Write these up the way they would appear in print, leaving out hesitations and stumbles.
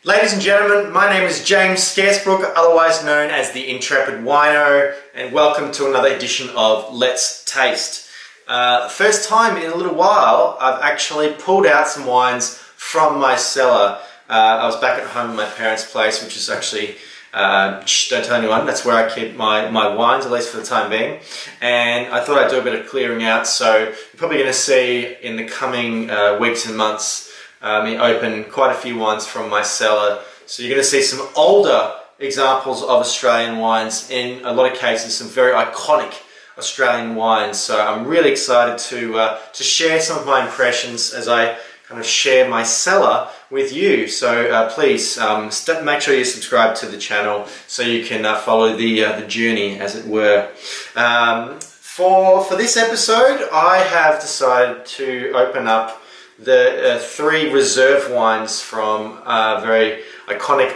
Ladies and gentlemen, my name is James Scarecebrook, otherwise known as the Intrepid Wino, and welcome to another edition of Let's Taste. First time in a little while, I've actually pulled out some wines from my cellar. I was back at home at my parents' place, which is actually, don't tell anyone, that's where I keep my wines, at least for the time being. And I thought I'd do a bit of clearing out, so you're probably going to see in the coming weeks and months me open quite a few wines from my cellar. So you're going to see some older examples of Australian wines, in a lot of cases some very iconic Australian wines. So I'm really excited to share some of my impressions as I kind of share my cellar with you. So please make sure you subscribe to the channel so you can follow the journey, as it were. For this episode, I have decided to open up the three reserve wines from very iconic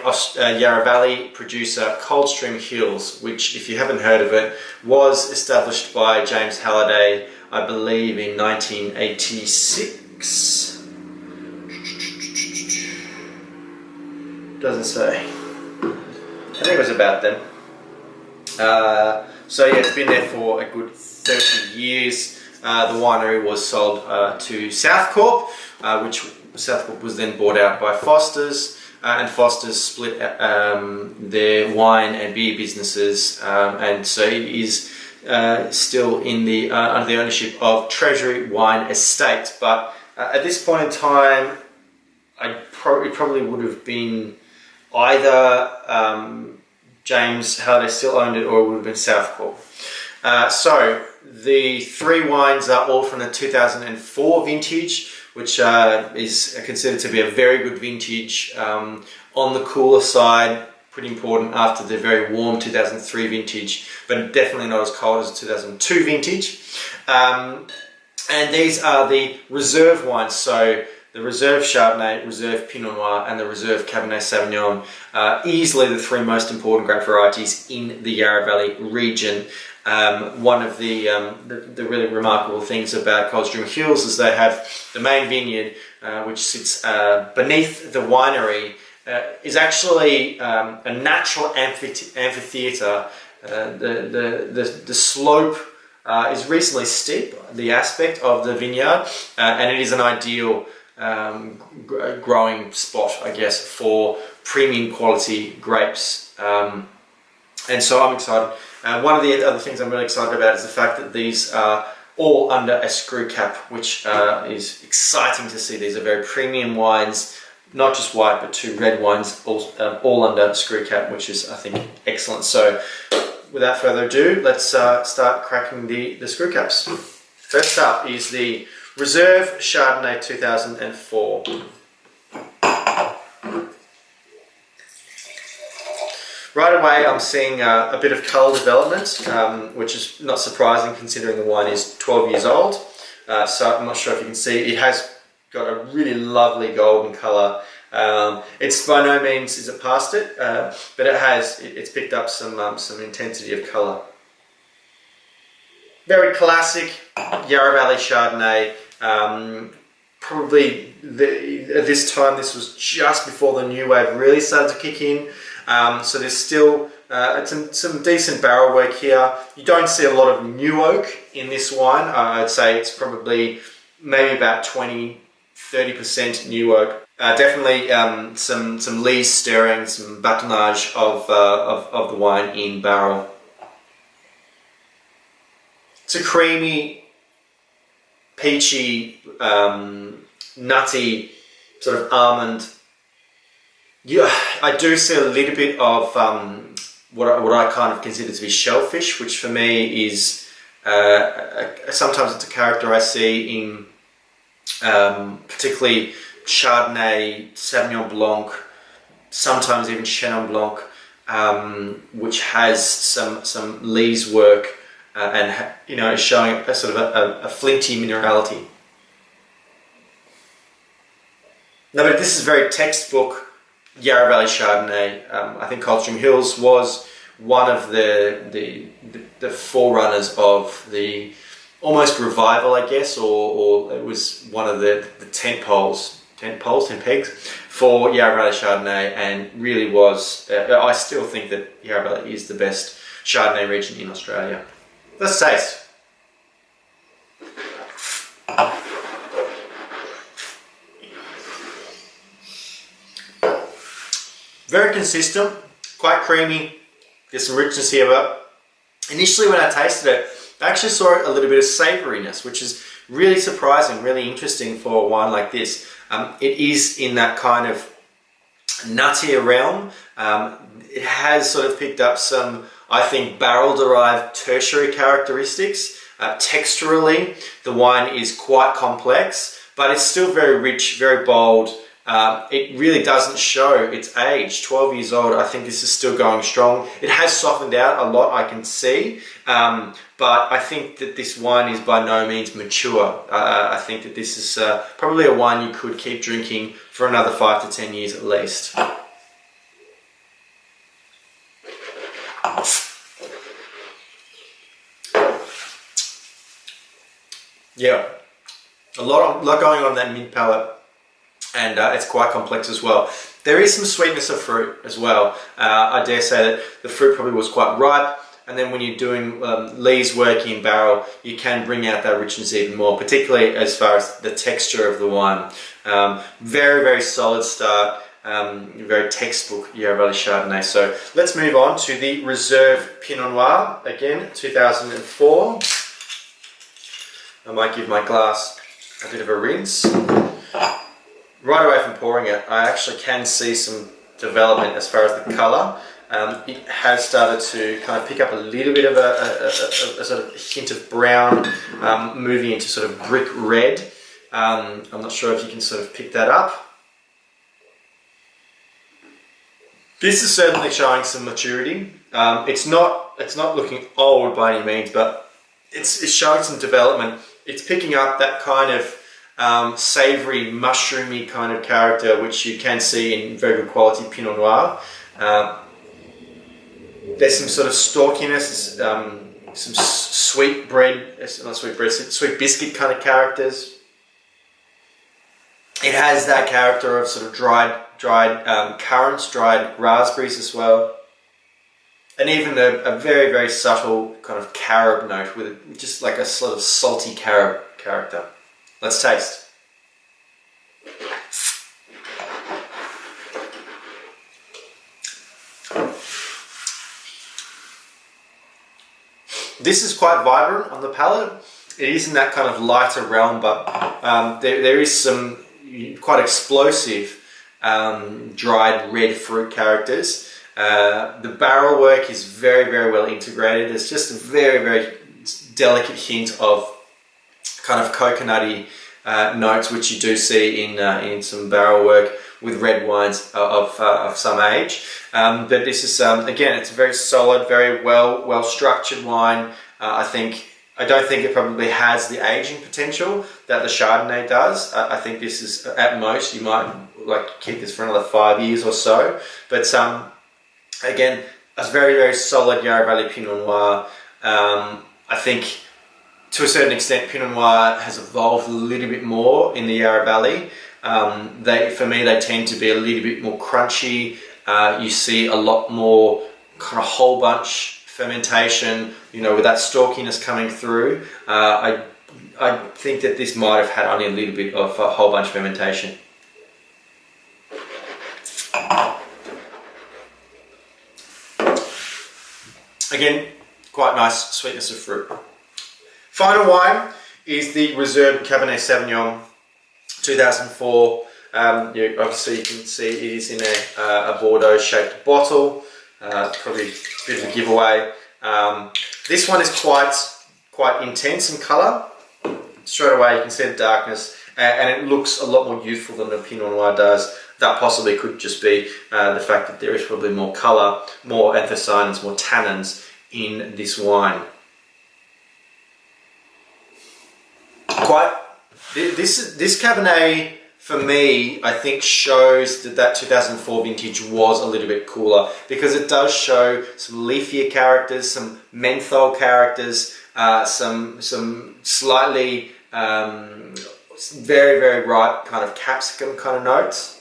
Yarra Valley producer Coldstream Hills, which, if you haven't heard of it, was established by James Halliday, I believe, in 1986. Doesn't say. I think it was about then. So yeah, it's been there for a good 30 years. The winery was sold to Southcorp, which Southcorp was then bought out by Foster's, and Foster's split their wine and beer businesses, and so it is still in the under the ownership of Treasury Wine Estate. But at this point in time, it probably would have been either James Halliday still owned it, or it would have been Southcorp. So the three wines are all from the 2004 vintage, which is considered to be a very good vintage, on the cooler side, pretty important after the very warm 2003 vintage, but definitely not as cold as the 2002 vintage. And these are the reserve wines, so the Reserve Chardonnay, Reserve Pinot Noir, and the Reserve Cabernet Sauvignon, easily the three most important grape varieties in the Yarra Valley region. One of the really remarkable things about Coldstream Hills is they have the main vineyard, which sits beneath the winery, is actually a natural amphitheatre. The slope is reasonably steep, the aspect of the vineyard, and it is an ideal growing spot, I guess, for premium quality grapes. And so I'm excited. One of the other things I'm really excited about is the fact that these are all under a screw cap, which is exciting to see. These are very premium wines, not just white, but two red wines, all under screw cap, which is, I think, excellent. So without further ado, let's start cracking the screw caps. First up is the Reserve Chardonnay 2004. Right away, I'm seeing a bit of colour development, which is not surprising considering the wine is 12 years old. So I'm not sure if you can see, it has got a really lovely golden colour. It's by no means is it past it, but it's picked up some intensity of colour. Very classic Yarra Valley Chardonnay. Probably at this time, this was just before the new wave really started to kick in. So there's still some decent barrel work here. You don't see a lot of new oak in this wine. I'd say it's probably maybe about 20-30% new oak. Definitely some lees stirring, some batonnage of the wine in barrel. It's a creamy, peachy, nutty, sort of almond. Yeah, I do see a little bit of what I kind of consider to be shellfish, which for me is sometimes it's a character I see in particularly Chardonnay, Sauvignon Blanc, sometimes even Chenin Blanc, which has some lees work and is showing a sort of a flinty minerality. No, but this is very textbook Yarra Valley Chardonnay. I think Coldstream Hills was one of the forerunners of the almost revival, I guess, or it was one of the tent poles 10 poles, 10 pegs for Yarra Valley Chardonnay, and really was, I still think that Yarra Valley is the best Chardonnay region in Australia. Let's taste. Very consistent, quite creamy. There's some richness here, but initially when I tasted it, I actually saw a little bit of savouriness, which is really surprising, really interesting for a wine like this. It is in that kind of nuttier realm. It has sort of picked up some, I think, barrel-derived tertiary characteristics. Texturally, the wine is quite complex, but it's still very rich, very bold. It really doesn't show its age. 12 years old, I think this is still going strong. It has softened out a lot, I can see, but I think that this wine is by no means mature. I think that this is probably a wine you could keep drinking for another 5 to 10 years at least. Yeah, a lot going on in that mid palate. And it's quite complex as well. There is some sweetness of fruit as well. I dare say that the fruit probably was quite ripe, and then when you're doing lees work in barrel, you can bring out that richness even more, particularly as far as the texture of the wine. Very, very solid start, very textbook Yarra Valley Chardonnay. So let's move on to the Reserve Pinot Noir, again 2004. I might give my glass a bit of a rinse. Right away from pouring it, I actually can see some development as far as the colour. It has started to kind of pick up a little bit of a sort of hint of brown, moving into sort of brick red. I'm not sure if you can sort of pick that up. This is certainly showing some maturity. It's not looking old by any means, but it's showing some development. It's picking up that kind of savoury, mushroomy kind of character, which you can see in very good quality Pinot Noir. There's some sort of stalkiness, some sweet bread, not sweet bread, sweet biscuit kind of characters. It has that character of sort of dried currants, dried raspberries as well. And even a very, very subtle kind of carob note with just like a sort of salty carob character. Let's taste. This is quite vibrant on the palate. It is in that kind of lighter realm, but there is some quite explosive dried red fruit characters. The barrel work is very, very well integrated. There's just a very, very delicate hint of kind of coconutty notes, which you do see in some barrel work with red wines of some age. But this is again, it's a very solid, very well structured wine. I don't think it probably has the aging potential that the Chardonnay does. I think this is at most you might like keep this for another 5 years or so. But again, a very, very solid Yarra Valley Pinot Noir. I think to a certain extent, Pinot Noir has evolved a little bit more in the Yarra Valley. For me, they tend to be a little bit more crunchy. You see a lot more kind of whole bunch fermentation, you know, with that stalkiness coming through. I think that this might have had only a little bit of whole bunch fermentation. Again, quite nice sweetness of fruit. Final wine is the Reserve Cabernet Sauvignon 2004. Obviously you can see it is in a Bordeaux shaped bottle. Probably a bit of a giveaway. This one is quite intense in colour. Straight away you can see the darkness, and it looks a lot more youthful than the Pinot Noir does. That possibly could just be the fact that there is probably more colour, more anthocyanins, more tannins in this wine. This Cabernet, for me, I think shows that 2004 vintage was a little bit cooler, because it does show some leafier characters, some menthol characters, some slightly very, very ripe kind of capsicum kind of notes.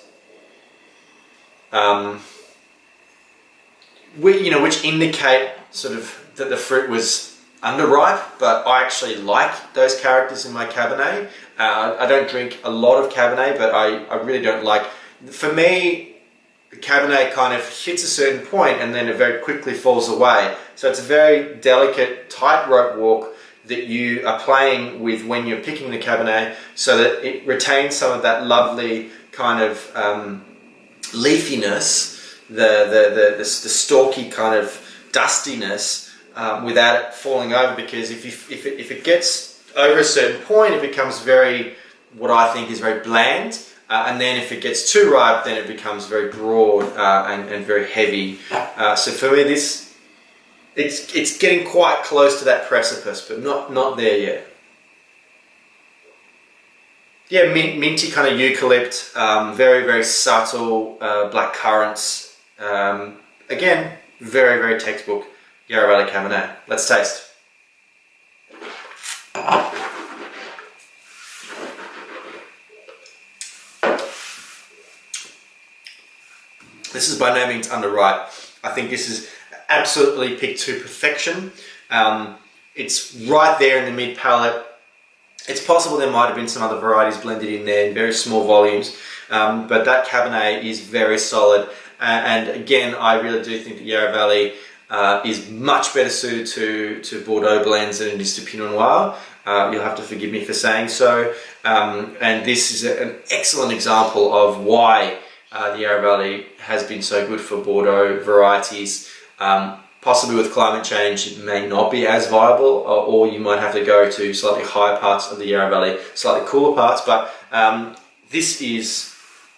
Which indicate sort of that the fruit was underripe, but I actually like those characters in my Cabernet. I don't drink a lot of Cabernet, but I really don't like, for me, the Cabernet kind of hits a certain point and then it very quickly falls away. So it's a very delicate tightrope walk that you are playing with when you're picking the Cabernet, so that it retains some of that lovely kind of leafiness, the stalky kind of dustiness, without it falling over. Because if it gets over a certain point, it becomes very, what I think is very bland, and then if it gets too ripe, then it becomes very broad and very heavy. So for me, it's getting quite close to that precipice, but not there yet. Yeah, minty kind of eucalypt, very, very subtle black currants. Again, very, very textbook Yarra Valley Cabernet. Let's taste. This is by no means underripe. I think this is absolutely picked to perfection. It's right there in the mid palate. It's possible there might have been some other varieties blended in there in very small volumes, but that Cabernet is very solid. And again, I really do think that Yarra Valley is much better suited to Bordeaux blends than it is to Pinot Noir. You'll have to forgive me for saying so. And this is an excellent example of why the Yarra Valley has been so good for Bordeaux varieties. Possibly with climate change, it may not be as viable, or you might have to go to slightly higher parts of the Yarra Valley, slightly cooler parts, but this is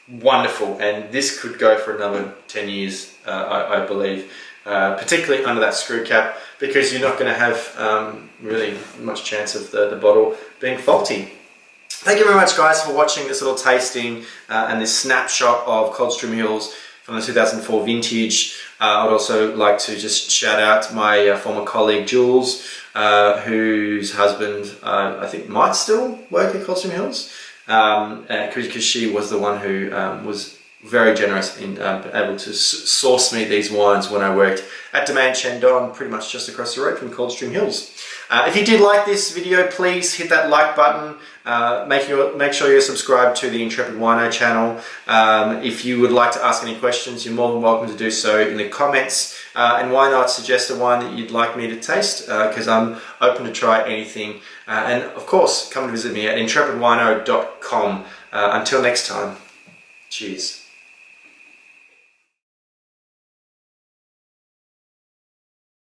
wonderful, and this could go for another 10 years, I believe, particularly under that screw cap, because you're not going to have really much chance of the bottle being faulty. Thank you very much, guys, for watching this little tasting and this snapshot of Coldstream Hills from the 2004 vintage. I would also like to just shout out my former colleague Jules, whose husband I think might still work at Coldstream Hills, because she was the one who was very generous in able to source me these wines when I worked at Domaine Chandon, pretty much just across the road from Coldstream Hills. If you did like this video, please hit that like button. Make sure you're subscribed to the Intrepid Wino channel. If you would like to ask any questions, you're more than welcome to do so in the comments. And why not suggest a wine that you'd like me to taste, because I'm open to try anything. And of course, come and visit me at intrepidwino.com. Until next time, cheers.